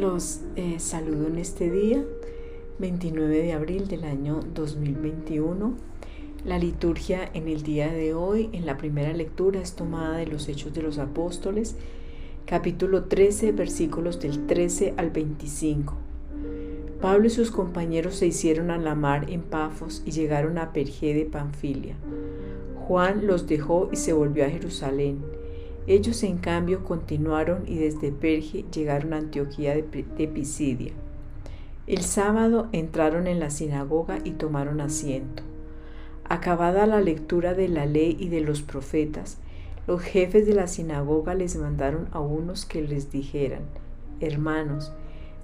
Los saludo en este día, 29 de abril del año 2021. La liturgia en el día de hoy, en la primera lectura, es tomada de los Hechos de los Apóstoles, capítulo 13, versículos del 13 al 25. Pablo y sus compañeros se hicieron a la mar en Pafos y llegaron a Perge de Panfilia. Juan los dejó y se volvió a Jerusalén. Ellos, en cambio, continuaron y desde Perge llegaron a Antioquía de Pisidia. El sábado entraron en la sinagoga y tomaron asiento. Acabada la lectura de la ley y de los profetas, los jefes de la sinagoga les mandaron a unos que les dijeran: Hermanos,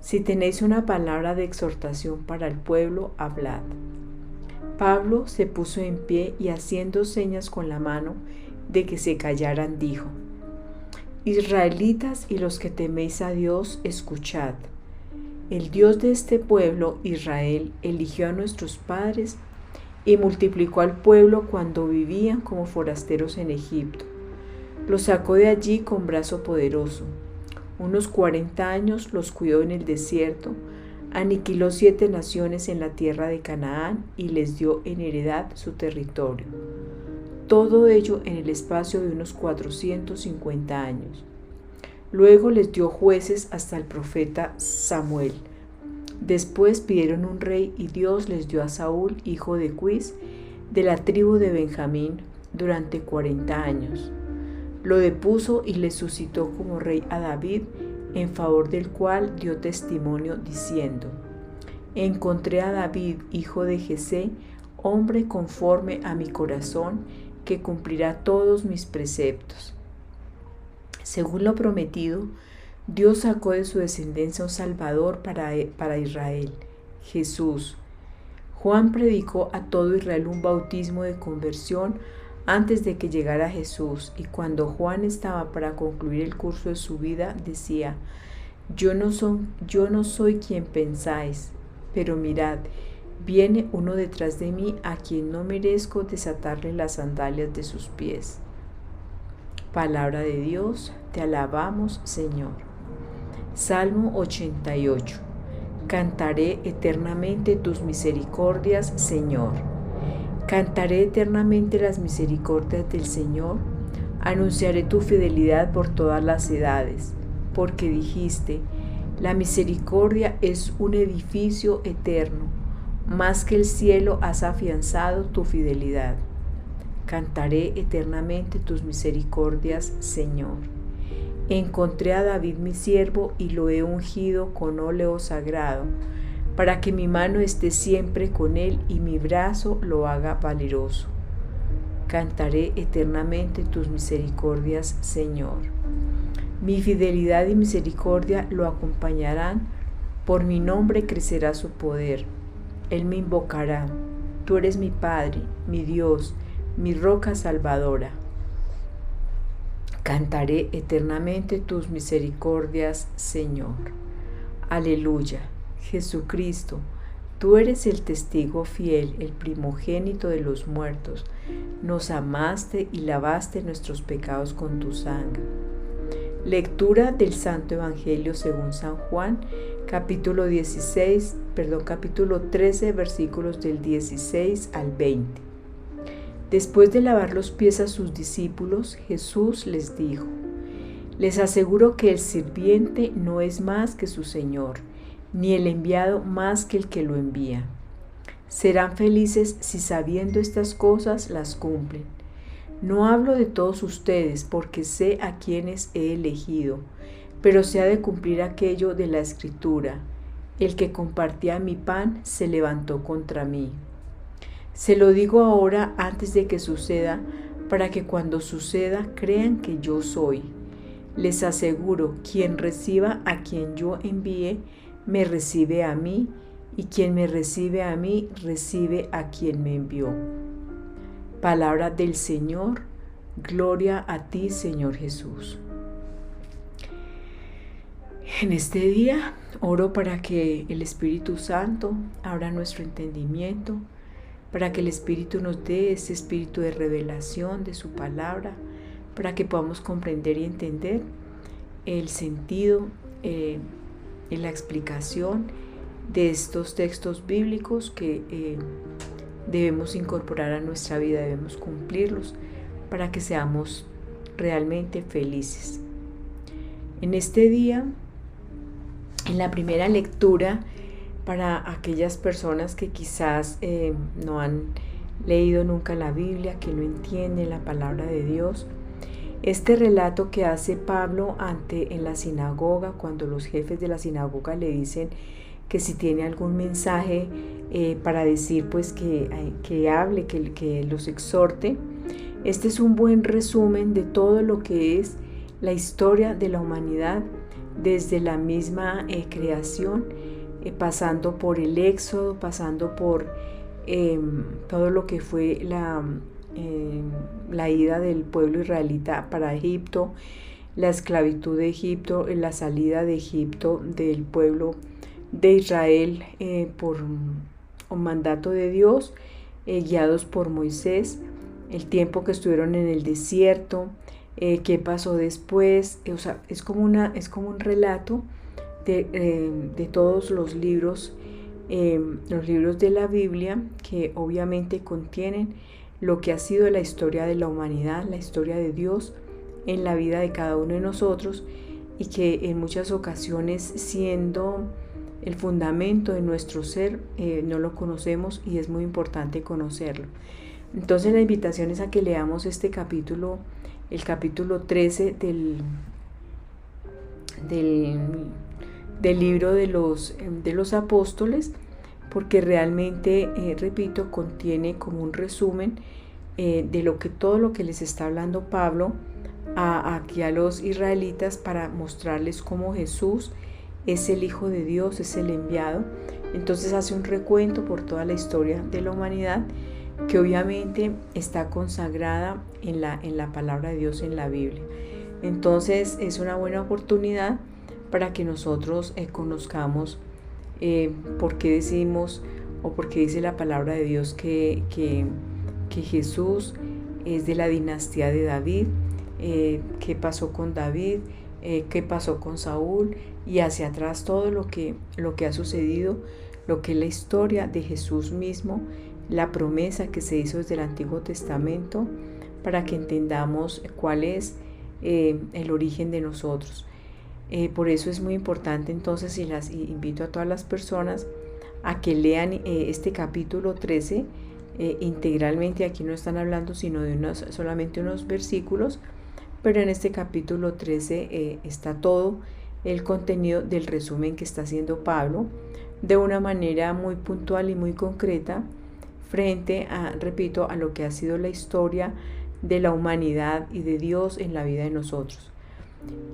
si tenéis una palabra de exhortación para el pueblo, hablad. Pablo se puso en pie y, haciendo señas con la mano de que se callaran, dijo: Israelitas y los que teméis a Dios, escuchad. El Dios de este pueblo, Israel, eligió a nuestros padres y multiplicó al pueblo cuando vivían como forasteros en Egipto. Los sacó de allí con brazo poderoso. Unos 40 años los cuidó en el desierto, aniquiló 7 naciones en la tierra de Canaán y les dio en heredad su territorio. Todo ello en el espacio de unos 450 años. Luego les dio jueces hasta el profeta Samuel. Después pidieron un rey y Dios les dio a Saúl, hijo de Quis, de la tribu de Benjamín, durante 40 años. Lo depuso y le suscitó como rey a David, en favor del cual dio testimonio diciendo: Encontré a David, hijo de Jesé, hombre conforme a mi corazón, que cumplirá todos mis preceptos. Según lo prometido, Dios sacó de su descendencia un Salvador para Israel, Jesús. Juan predicó a todo Israel un bautismo de conversión antes de que llegara Jesús, y cuando Juan estaba para concluir el curso de su vida, decía: Yo no soy quien pensáis, pero mirad, viene uno detrás de mí a quien no merezco desatarle las sandalias de sus pies. Palabra de Dios, te alabamos, Señor. Salmo 88. Cantaré eternamente tus misericordias, Señor. Cantaré eternamente las misericordias del Señor. Anunciaré tu fidelidad por todas las edades, porque dijiste: la misericordia es un edificio eterno. Más que el cielo has afianzado tu fidelidad. Cantaré eternamente tus misericordias, Señor. Encontré a David mi siervo y lo he ungido con óleo sagrado, para que mi mano esté siempre con él y mi brazo lo haga valeroso. Cantaré eternamente tus misericordias, Señor. Mi fidelidad y misericordia lo acompañarán, por mi nombre crecerá su poder. Él me invocará: tú eres mi Padre, mi Dios, mi roca salvadora. Cantaré eternamente tus misericordias, Señor. Aleluya. Jesucristo, tú eres el testigo fiel, el primogénito de los muertos. Nos amaste y lavaste nuestros pecados con tu sangre. Lectura del Santo Evangelio según San Juan, capítulo 13, versículos del 16 al 20. Después de lavar los pies a sus discípulos, Jesús les dijo: Les aseguro que el sirviente no es más que su Señor, ni el enviado más que el que lo envía. Serán felices si, sabiendo estas cosas, las cumplen. No hablo de todos ustedes, porque sé a quienes he elegido, pero se ha de cumplir aquello de la Escritura: el que compartía mi pan se levantó contra mí. Se lo digo ahora antes de que suceda, para que cuando suceda crean que yo soy. Les aseguro, quien reciba a quien yo envíe, me recibe a mí, y quien me recibe a mí, recibe a quien me envió. Palabra del Señor. Gloria a ti, Señor Jesús. En este día oro para que el Espíritu Santo abra nuestro entendimiento, para que el Espíritu nos dé ese espíritu de revelación de su palabra, para que podamos comprender y entender el sentido en la explicación de estos textos bíblicos que debemos incorporar a nuestra vida, debemos cumplirlos para que seamos realmente felices. En este día, en la primera lectura, para aquellas personas que quizás no han leído nunca la Biblia, que no entienden la palabra de Dios, este relato que hace Pablo en la sinagoga, cuando los jefes de la sinagoga le dicen que si tiene algún mensaje para decir, pues que hable, que los exhorte. Este es un buen resumen de todo lo que es la historia de la humanidad desde la misma creación, pasando por el éxodo, pasando por todo lo que fue la ida del pueblo israelita para Egipto, la esclavitud de Egipto, la salida de Egipto del pueblo de Israel por un mandato de Dios, guiados por Moisés, el tiempo que estuvieron en el desierto, qué pasó después. O sea, es como un relato de todos los libros de la Biblia, que obviamente contienen lo que ha sido la historia de la humanidad, la historia de Dios en la vida de cada uno de nosotros, y que en muchas ocasiones, siendo el fundamento de nuestro ser, no lo conocemos, y es muy importante conocerlo. Entonces la invitación es a que leamos este capítulo, el capítulo 13 del libro de los apóstoles, porque realmente, repito, contiene como un resumen de todo lo que les está hablando Pablo aquí a los israelitas, para mostrarles cómo Jesús es el Hijo de Dios, es el enviado. Entonces hace un recuento por toda la historia de la humanidad, que obviamente está consagrada en la palabra de Dios, en la Biblia. Entonces es una buena oportunidad para que nosotros conozcamos por qué decimos, o por qué dice la palabra de Dios que Jesús es de la dinastía de David, qué pasó con David, qué pasó con Saúl, y hacia atrás todo lo que ha sucedido, lo que es la historia de Jesús mismo, la promesa que se hizo desde el Antiguo Testamento, para que entendamos cuál es el origen de nosotros. Por eso es muy importante entonces, y invito a todas las personas a que lean este capítulo 13 integralmente. Aquí no están hablando sino de solamente unos versículos, pero en este capítulo 13 está todo el contenido del resumen que está haciendo Pablo, de una manera muy puntual y muy concreta, frente repito, a lo que ha sido la historia de la humanidad y de Dios en la vida de nosotros.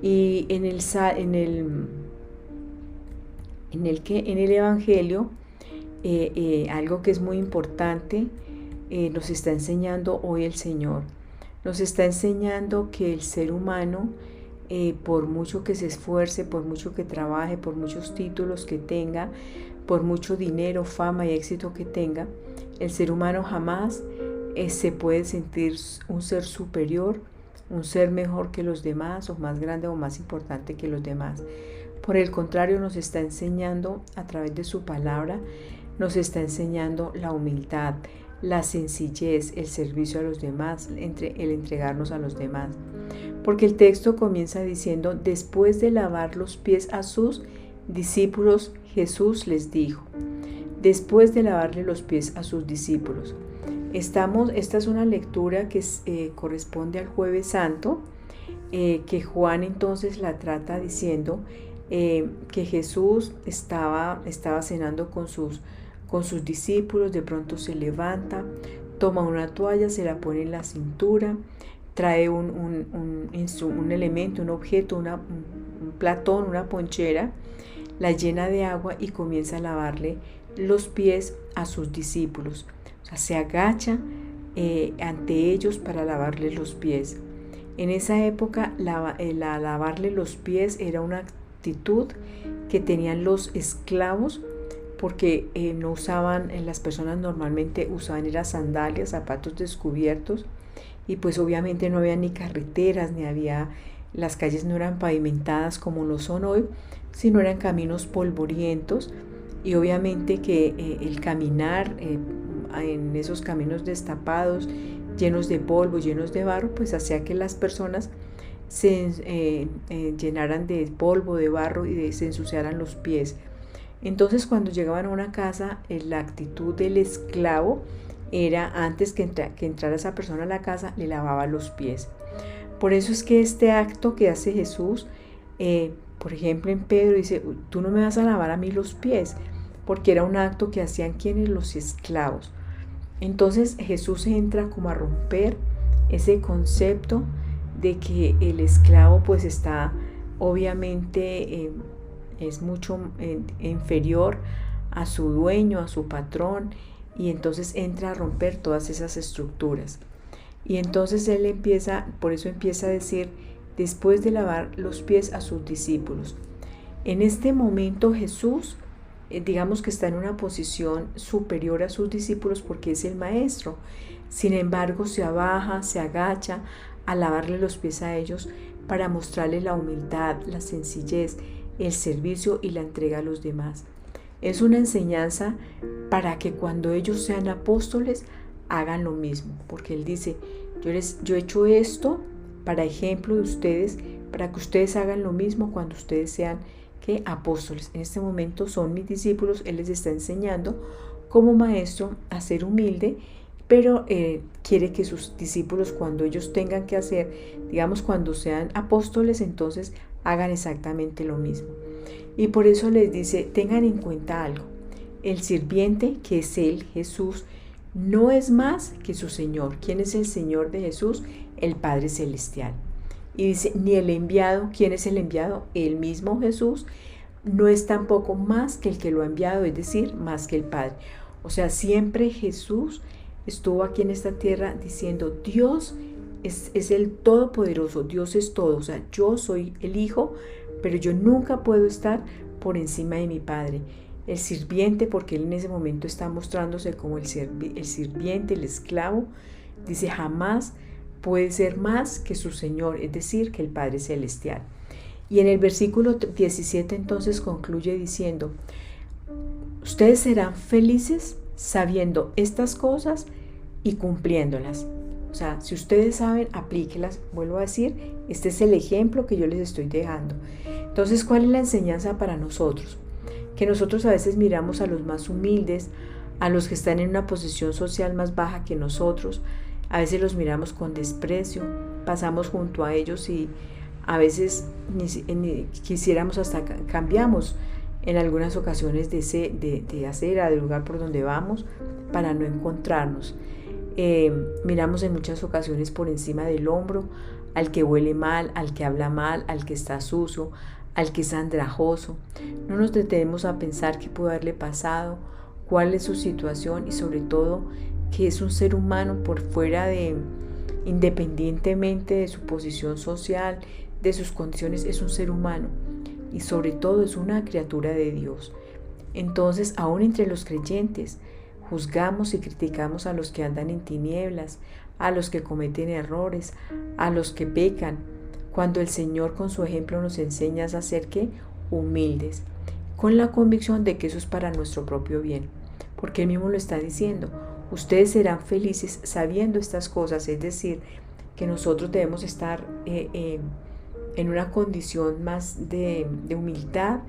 Y en el Evangelio, algo que es muy importante, nos está enseñando hoy el Señor. Nos está enseñando que el ser humano, por mucho que se esfuerce, por mucho que trabaje, por muchos títulos que tenga, por mucho dinero, fama y éxito que tenga, el ser humano jamás se puede sentir un ser superior, un ser mejor que los demás, o más grande o más importante que los demás. Por el contrario, nos está enseñando a través de su palabra, nos está enseñando la humildad, la sencillez, el servicio a los demás, el entregarnos a los demás. Porque el texto comienza diciendo: después de lavar los pies a sus discípulos, Jesús les dijo. Después de lavarle los pies a sus discípulos. Esta es una lectura que corresponde al Jueves Santo, que Juan entonces la trata diciendo que Jesús estaba cenando con sus discípulos. De pronto se levanta, toma una toalla, se la pone en la cintura, trae un elemento, un objeto, un platón, una ponchera, la llena de agua y comienza a lavarle los pies a sus discípulos. O sea, se agacha ante ellos para lavarles los pies. En esa época, lavarle los pies era una actitud que tenían los esclavos, porque no usaban, las personas normalmente usaban sandalias, zapatos descubiertos, y pues obviamente no había ni carreteras, ni había Las calles no eran pavimentadas como lo son hoy, sino eran caminos polvorientos, y obviamente que el caminar en esos caminos destapados, llenos de polvo, llenos de barro, pues hacía que las personas se llenaran de polvo, de barro y se ensuciaran los pies. Entonces, cuando llegaban a una casa, la actitud del esclavo era, antes que entrara esa persona a la casa, le lavaba los pies. Por eso es que este acto que hace Jesús, por ejemplo en Pedro dice, tú no me vas a lavar a mí los pies, porque era un acto que hacían quienes, los esclavos. Entonces Jesús entra como a romper ese concepto de que el esclavo pues está obviamente es mucho inferior a su dueño, a su patrón, y entonces entra a romper todas esas estructuras. Y entonces él por eso empieza a decir, después de lavar los pies a sus discípulos. En este momento Jesús, digamos que está en una posición superior a sus discípulos porque es el maestro. Sin embargo, se abaja, se agacha a lavarle los pies a ellos para mostrarles la humildad, la sencillez, el servicio y la entrega a los demás. Es una enseñanza para que cuando ellos sean apóstoles hagan lo mismo, porque él dice, yo he hecho esto para ejemplo de ustedes, para que ustedes hagan lo mismo cuando ustedes sean apóstoles. En este momento son mis discípulos, él les está enseñando como maestro a ser humilde, pero quiere que sus discípulos, cuando ellos tengan que hacer, digamos cuando sean apóstoles, entonces hagan exactamente lo mismo. Y por eso les dice, tengan en cuenta algo, el sirviente, que es él, Jesús, no es más que su Señor. ¿Quién es el Señor de Jesús? El Padre Celestial. Y dice, ni el enviado. ¿Quién es el enviado? El mismo Jesús. No es tampoco más que el que lo ha enviado, es decir, más que el Padre. O sea, siempre Jesús estuvo aquí en esta tierra diciendo, Dios es el Todopoderoso, Dios es todo. O sea, yo soy el Hijo, pero yo nunca puedo estar por encima de mi Padre. El sirviente, porque él en ese momento está mostrándose como el sirviente, el esclavo, dice, jamás puede ser más que su Señor, es decir, que el Padre Celestial. Y en el versículo 17 entonces concluye diciendo, ustedes serán felices sabiendo estas cosas y cumpliéndolas. O sea, si ustedes saben, aplíquelas. Vuelvo a decir, este es el ejemplo que yo les estoy dejando. Entonces, ¿cuál es la enseñanza para nosotros? Que nosotros a veces miramos a los más humildes, a los que están en una posición social más baja que nosotros, a veces los miramos con desprecio, pasamos junto a ellos y a veces ni quisiéramos, hasta cambiamos en algunas ocasiones de acera, del lugar por donde vamos, para no encontrarnos. Miramos en muchas ocasiones por encima del hombro al que huele mal, al que habla mal, al que está sucio, al que es andrajoso. No nos detenemos a pensar qué pudo haberle pasado, cuál es su situación y sobre todo que es un ser humano por fuera independientemente de su posición social, de sus condiciones, es un ser humano y sobre todo es una criatura de Dios. Entonces, aún entre los creyentes, juzgamos y criticamos a los que andan en tinieblas, a los que cometen errores, a los que pecan, cuando el Señor con su ejemplo nos enseña a ser humildes, con la convicción de que eso es para nuestro propio bien, porque Él mismo lo está diciendo, ustedes serán felices sabiendo estas cosas, es decir, que nosotros debemos estar en una condición más de humildad,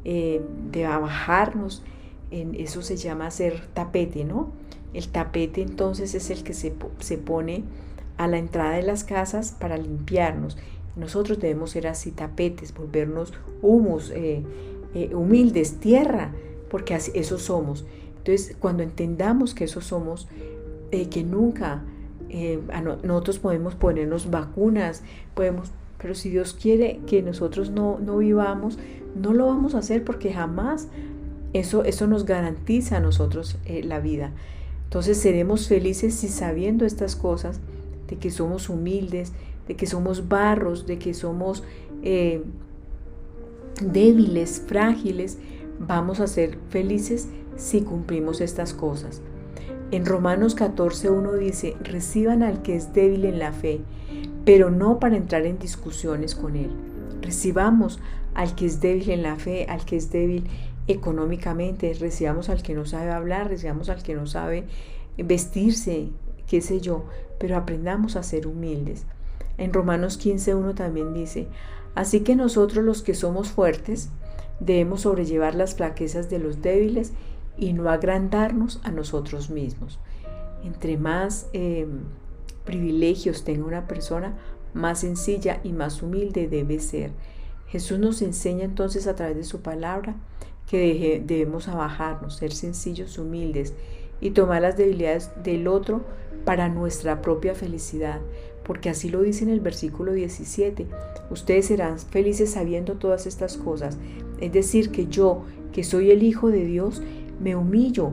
de abajarnos, eso se llama ser tapete, ¿no? El tapete entonces es el que se pone a la entrada de las casas para limpiarnos. Nosotros debemos ser así tapetes, volvernos humus, humildes, tierra, porque así, eso somos. Entonces, cuando entendamos que eso somos, que nunca nosotros podemos ponernos vacunas, pero si Dios quiere que nosotros no vivamos, no lo vamos a hacer porque jamás eso nos garantiza a nosotros la vida. Entonces seremos felices si sabiendo estas cosas, de que somos humildes, de que somos barros, de que somos débiles, frágiles, vamos a ser felices si cumplimos estas cosas. En Romanos 14:1 dice, reciban al que es débil en la fe, pero no para entrar en discusiones con Él. Recibamos al que es débil en la fe, al que es débil económicamente, recibamos al que no sabe hablar, recibamos al que no sabe vestirse, qué sé yo, pero aprendamos a ser humildes. En Romanos 15:1 también dice: así que nosotros los que somos fuertes debemos sobrellevar las flaquezas de los débiles y no agrandarnos a nosotros mismos. Entre más privilegios tenga una persona, más sencilla y más humilde debe ser. Jesús nos enseña entonces a través de su palabra que debemos abajarnos, ser sencillos, humildes y tomar las debilidades del otro para nuestra propia felicidad, porque así lo dice en el versículo 17: ustedes serán felices sabiendo todas estas cosas. Es decir, que yo, que soy el Hijo de Dios, me humillo,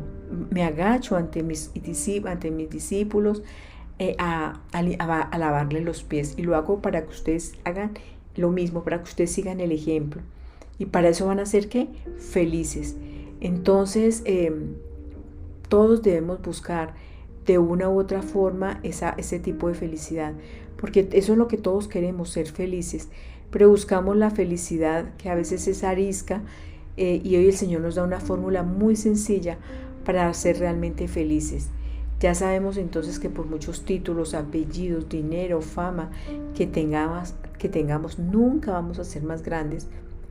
me agacho ante mis discípulos a lavarle los pies, y lo hago para que ustedes hagan lo mismo, para que ustedes sigan el ejemplo, y para eso van a ser ¿qué? Felices. Entonces todos debemos buscar de una u otra forma ese tipo de felicidad, porque eso es lo que todos queremos, ser felices, pero buscamos la felicidad que a veces es arisca, y hoy el Señor nos da una fórmula muy sencilla para ser realmente felices. Ya sabemos entonces que por muchos títulos, apellidos, dinero, fama que tengamos, nunca vamos a ser más grandes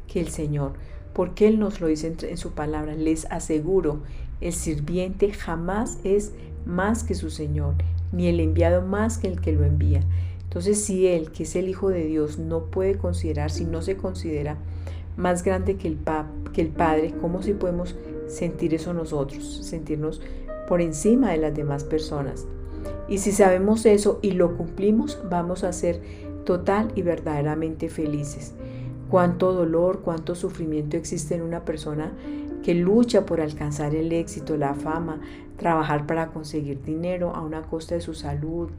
que el Señor, porque Él nos lo dice en su palabra: les aseguro, el sirviente jamás es más que su Señor, ni el enviado más que el que lo envía. Entonces, si Él, que es el Hijo de Dios, no puede considerar, si no se considera más grande que el Padre, ¿cómo si podemos sentir eso nosotros? Sentirnos por encima de las demás personas. Y si sabemos eso y lo cumplimos, vamos a ser total y verdaderamente felices. Cuánto dolor, cuánto sufrimiento existe en una persona que lucha por alcanzar el éxito, la fama, trabajar para conseguir dinero a una costa de su salud,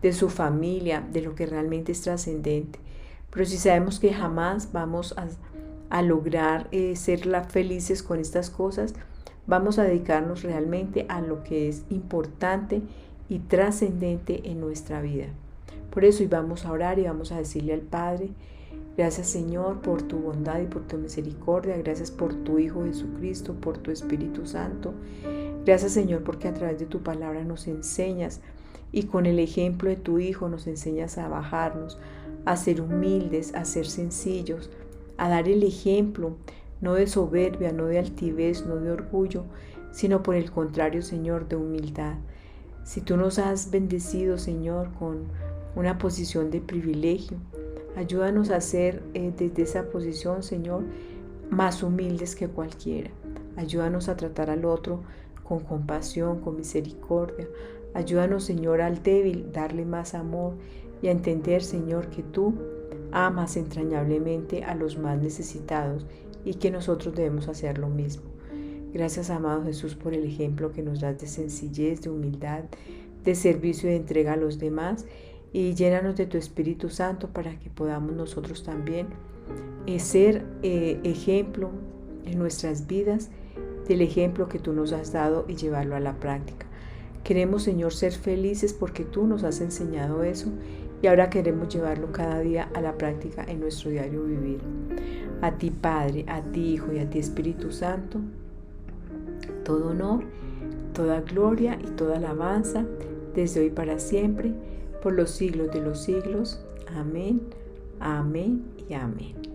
de su familia, de lo que realmente es trascendente. Pero si sabemos que jamás vamos a lograr ser felices con estas cosas, vamos a dedicarnos realmente a lo que es importante y trascendente en nuestra vida. Por eso hoy vamos a orar y vamos a decirle al Padre: gracias, Señor, por tu bondad y por tu misericordia. Gracias por tu Hijo Jesucristo, por tu Espíritu Santo. Gracias, Señor, porque a través de tu palabra nos enseñas, y con el ejemplo de tu Hijo nos enseñas a bajarnos, a ser humildes, a ser sencillos, a dar el ejemplo, no de soberbia, no de altivez, no de orgullo, sino por el contrario, Señor, de humildad. Si tú nos has bendecido, Señor, con una posición de privilegio, ayúdanos a ser desde esa posición, Señor, más humildes que cualquiera. Ayúdanos a tratar al otro con compasión, con misericordia. Ayúdanos, Señor, al débil, darle más amor, y a entender, Señor, que tú amas entrañablemente a los más necesitados y que nosotros debemos hacer lo mismo. Gracias, amado Jesús, por el ejemplo que nos das de sencillez, de humildad, de servicio y de entrega a los demás, y llénanos de tu Espíritu Santo para que podamos nosotros también ser ejemplo en nuestras vidas del ejemplo que tú nos has dado y llevarlo a la práctica. Queremos, Señor, ser felices porque tú nos has enseñado eso, y ahora queremos llevarlo cada día a la práctica en nuestro diario vivir. A ti, Padre, a ti, Hijo, y a ti, Espíritu Santo, todo honor, toda gloria y toda alabanza, desde hoy para siempre, por los siglos de los siglos. Amén, amén y amén.